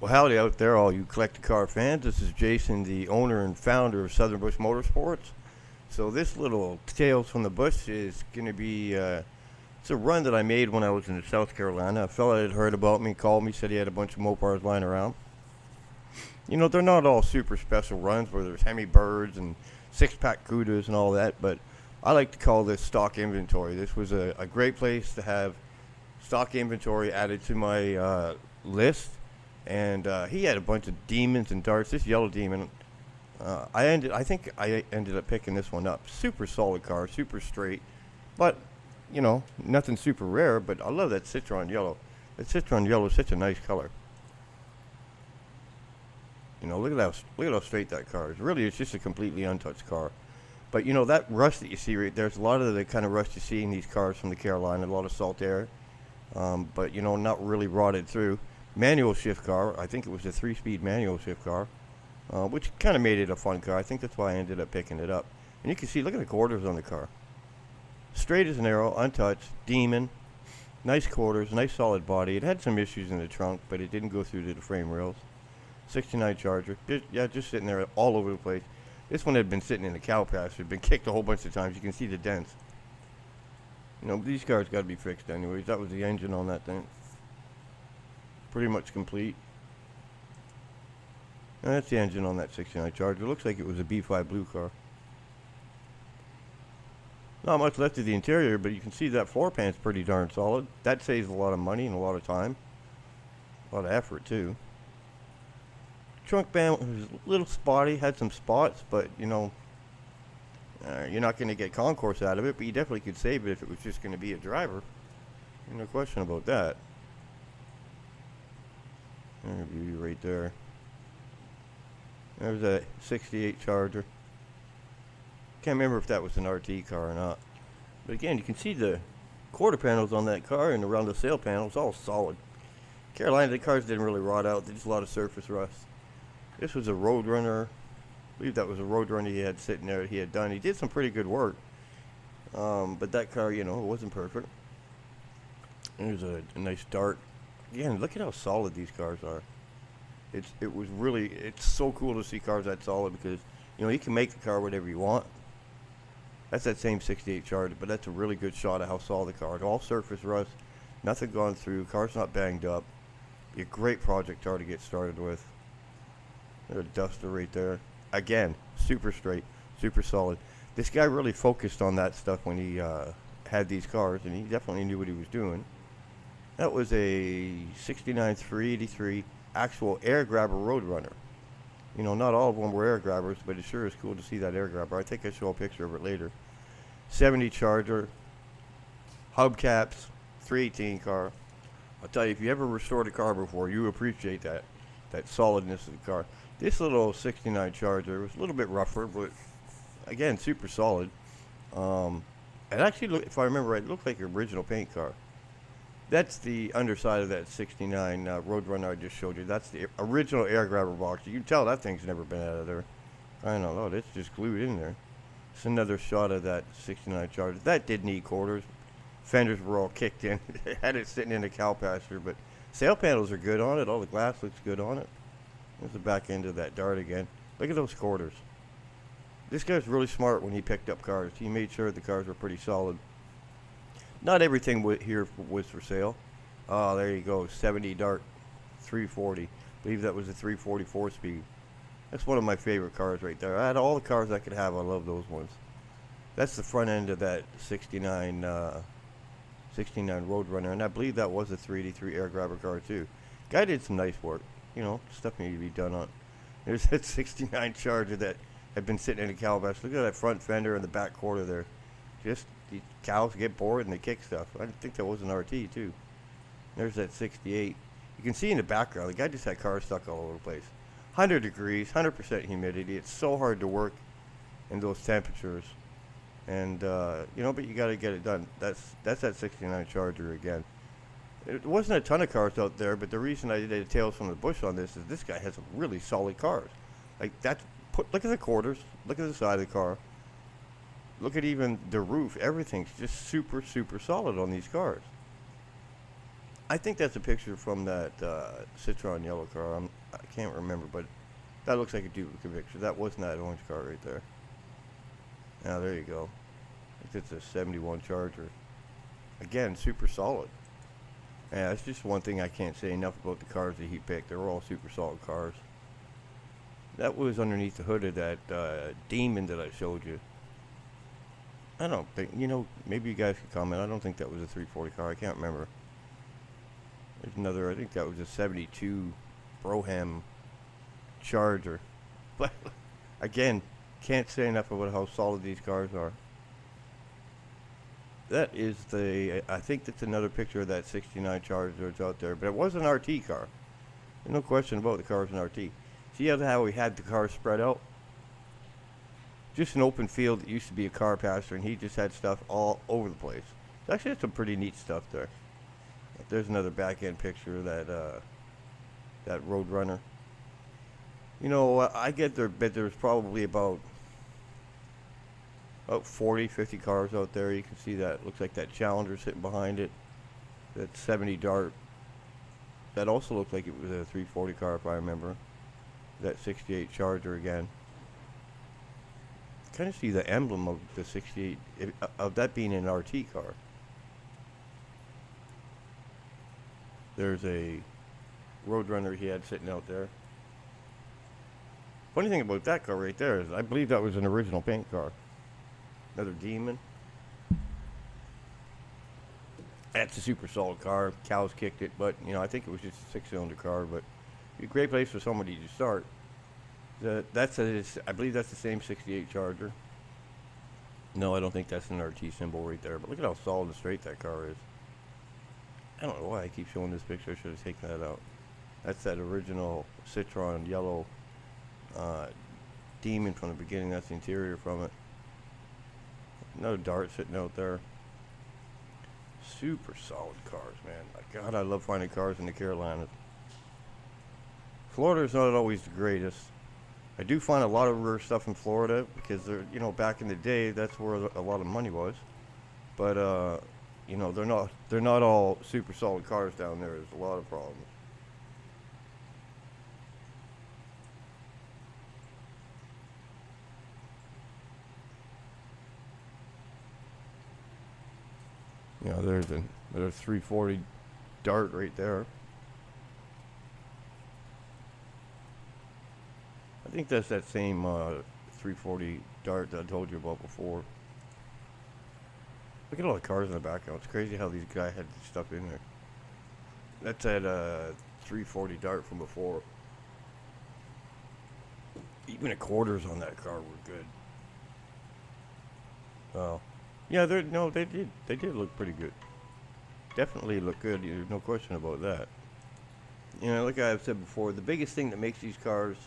Well, howdy out there, all you collector car fans. This is Jason, the owner and founder of Southern Bush Motorsports. So this little Tales from the Bush is going to be, it's a run that I made when I was in South Carolina. A fella had heard about me, called me, said he had a bunch of Mopars lying around. You know, they're not all super special runs where there's Hemi Birds and six-pack Cudas and all that, but I like to call this stock inventory. This was a great place to have stock inventory added to my list. And he had a bunch of demons and darts. This yellow demon, I think I ended up picking this one up. Super solid car, super straight, but you know, nothing super rare. But I love that Citron yellow. That Citron yellow is such a nice color. You know, look at how straight that car is. Really, it's just a completely untouched car. But you know, that rust that you see right there's a lot of the kind of rust you see in these cars from the Carolina. A lot of salt air, but you know, not really rotted through. Manual shift car. I think it was a 3-speed manual shift car, which kind of made it a fun car. I think that's why I ended up picking it up. And you can see, look at the quarters on the car. Straight as an arrow, untouched, demon, nice quarters, nice solid body. It had some issues in the trunk, but it didn't go through to the frame rails. 69 Charger. Just sitting there all over the place. This one had been sitting in the cow pasture, been kicked a whole bunch of times. You can see the dents. You know, these cars got to be fixed anyways. That was the engine on that thing. Pretty much complete. And that's the engine on that 69 Charger. It looks like it was a B5 blue car. Not much left of the interior, but you can see that floor pan's pretty darn solid. That saves a lot of money and a lot of time. A lot of effort, too. Trunk band was a little spotty, had some spots, but, you know, you're not going to get concourse out of it, but you definitely could save it if it was just going to be a driver. No question about that. View right there. There's a 68 Charger. Can't remember if that was an RT car or not. But again, you can see the quarter panels on that car and around the sail panels, all solid. Carolina, the cars didn't really rot out. There's just a lot of surface rust. This was a Roadrunner. I believe that was a Roadrunner he had sitting there that he had done. He did some pretty good work. But that car, you know, it wasn't perfect. There's a nice dart. Again, look at how solid these cars are. It's so cool to see cars that solid because, you know, you can make the car whatever you want. That's that same 68 Charger, but that's a really good shot of how solid the car is. All surface rust, nothing gone through, car's not banged up. Be a great project car to get started with. There's a Duster right there. Again, super straight, super solid. This guy really focused on that stuff when he had these cars, and he definitely knew what he was doing. That was a 69 383 actual air grabber Roadrunner. You know, not all of them were air grabbers, but it sure is cool to see that air grabber. I think I'll show a picture of it later. 70 Charger, hubcaps, 318 car. I'll tell you, if you ever restored a car before, you appreciate that solidness of the car. This little 69 Charger was a little bit rougher, but again, super solid. It actually, if I remember right, it looked like an original paint car. That's the underside of that 69 Roadrunner I just showed you. That's the original air grabber box. You can tell that thing's never been out of there. I don't know. It's just glued in there. It's another shot of that 69 Charger. That did need quarters. Fenders were all kicked in. Had it sitting in a cow pasture, but sail panels are good on it. All the glass looks good on it. There's the back end of that dart again. Look at those quarters. This guy's really smart when he picked up cars. He made sure the cars were pretty solid. Not everything here was for sale. Oh, there you go. 70 Dart 340. I believe that was a 344 speed. That's one of my favorite cars right there. I had all the cars I could have. I love those ones. That's the front end of that 69 Roadrunner, and I believe that was a 383 air grabber car too. Guy did some nice work. You know, stuff needed to be done on. There's that 69 Charger that had been sitting in a cow pasture. Look at that front fender and the back quarter there. Just the cows get bored and they kick stuff. I think that was an RT too. There's that 68. You can see in the background, the guy just had cars stuck all over the place. 100 degrees, 100% humidity. It's so hard to work in those temperatures. And, you know, but you got to get it done. That's that 69 Charger again. There wasn't a ton of cars out there, but the reason I did a Tales from the Bush on this is this guy has some really solid cars. Like, look at the quarters. Look at the side of the car. Look at even the roof. Everything's just super, super solid on these cars. I think that's a picture from that Citroen yellow car. I can't remember, but that looks like a duplicate picture. That wasn't that orange car right there. Now there you go. I think it's a 71 Charger. Again, super solid. Yeah, that's just one thing I can't say enough about the cars that he picked. They were all super solid cars. That was underneath the hood of that Demon that I showed you. I don't think, maybe you guys could comment. I don't think that was a 340 car. I can't remember. There's another, I think that was a 72 Brougham Charger. But, again, can't say enough about how solid these cars are. That is I think that's another picture of that 69 Charger that's out there. But it was an RT car. There's no question about the car was an RT. See how we had the car spread out? Just an open field that used to be a car pasture, and he just had stuff all over the place. Actually, that's some pretty neat stuff there. There's another back end picture of that Roadrunner. I get there, but there's probably about 40, 50 cars out there. You can see that. Looks like that Challenger sitting behind it. That 70 Dart. That also looked like it was a 340 car, if I remember. That 68 Charger again. Kind of see the emblem of the 68, of that being an RT car. There's a Roadrunner he had sitting out there. Funny thing about that car right there is I believe that was an original paint car. Another Demon. That's a super solid car. Cows kicked it, but I think it was just a 6-cylinder car. But a great place for somebody to start. I believe that's the same 68 Charger. No, I don't think that's an RT symbol right there. But look at how solid and straight that car is. I don't know why I keep showing this picture. I should have taken that out. That's that original Citroen yellow Demon from the beginning. That's the interior from it. Another Dart sitting out there. Super solid cars, man. God, I love finding cars in the Carolinas. Florida's not always the greatest. I do find a lot of rare stuff in Florida because back in the day, that's where a lot of money was. But they're not all super solid cars down there. There's a lot of problems. There's a 340 Dart right there. I think that's that same 340 Dart that I told you about before. Look at all the cars in the background. It's crazy how these guys had this stuff in there. That's that 340 Dart from before. Even the quarters on that car were good. Well, yeah, they did look pretty good. Definitely look good. There's no question about that. Like I've said before, the biggest thing that makes these cars,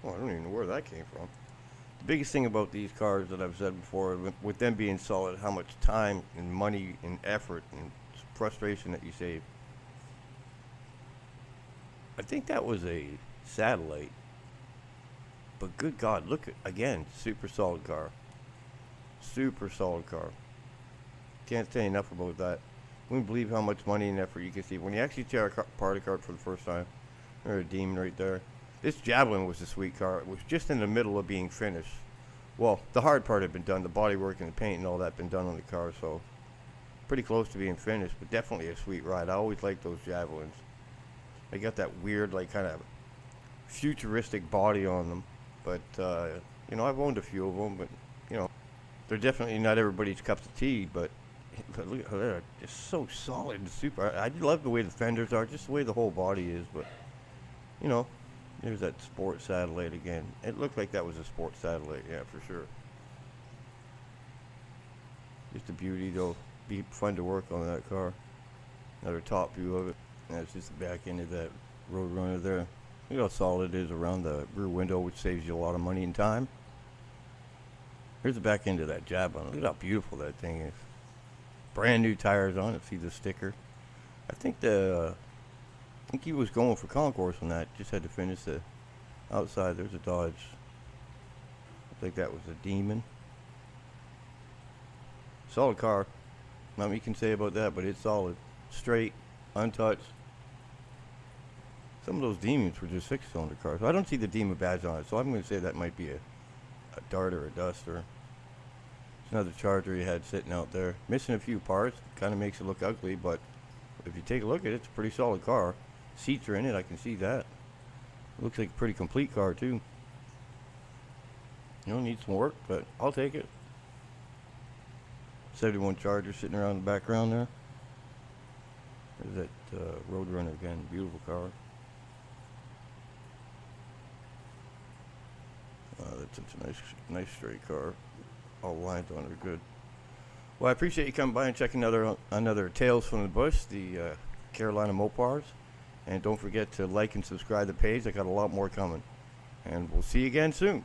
well, I don't even know where that came from. The biggest thing about these cars that I've said before, with them being solid, how much time and money and effort and frustration that you save. I think that was a Satellite. But good God, look at, again, super solid car. Super solid car. Can't say enough about that. Wouldn't believe how much money and effort you can see when you actually tear a party car for the first time. There's a Demon right there. This Javelin was a sweet car. It was just in the middle of being finished. Well, the hard part had been done. The bodywork and the paint and all that had been done on the car, so pretty close to being finished, but definitely a sweet ride. I always liked those Javelins. They got that weird, kind of futuristic body on them. But, I've owned a few of them, but, they're definitely not everybody's cup of tea, but look at how they're just so solid and super. I love the way the fenders are, just the way the whole body is, but, there's that Sport Satellite again. It looked like that was a Sport Satellite, yeah, for sure. Just a beauty, though. Be fun to work on that car. Another top view of it. That's just the back end of that Roadrunner there. Look how solid it is around the rear window, which saves you a lot of money and time. Here's the back end of that Javelin. Look at how beautiful that thing is. Brand new tires on it. See the sticker. I think he was going for concourse on that. Just had to finish the outside. There's a Dodge. I think that was a Demon. Solid car. Not much you can say about that, but it's solid. Straight. untouched. Some of those Demons were just 6-cylinder cars. I don't see the Demon badge on it, so I'm going to say that might be a Dart or a Duster. It's another Charger he had sitting out there. Missing a few parts. Kind of makes it look ugly, but if you take a look at it, it's a pretty solid car. Seats are in it, I can see that. Looks like a pretty complete car, too. You know, needs some work, but I'll take it. 71 Charger sitting around the background there. There's that Roadrunner again. Beautiful car. That's a nice straight car. All lines on it are good. Well, I appreciate you coming by and checking another Tales from the Bush, the Carolina Mopars. And don't forget to like and subscribe to the page. I got a lot more coming. And we'll see you again soon.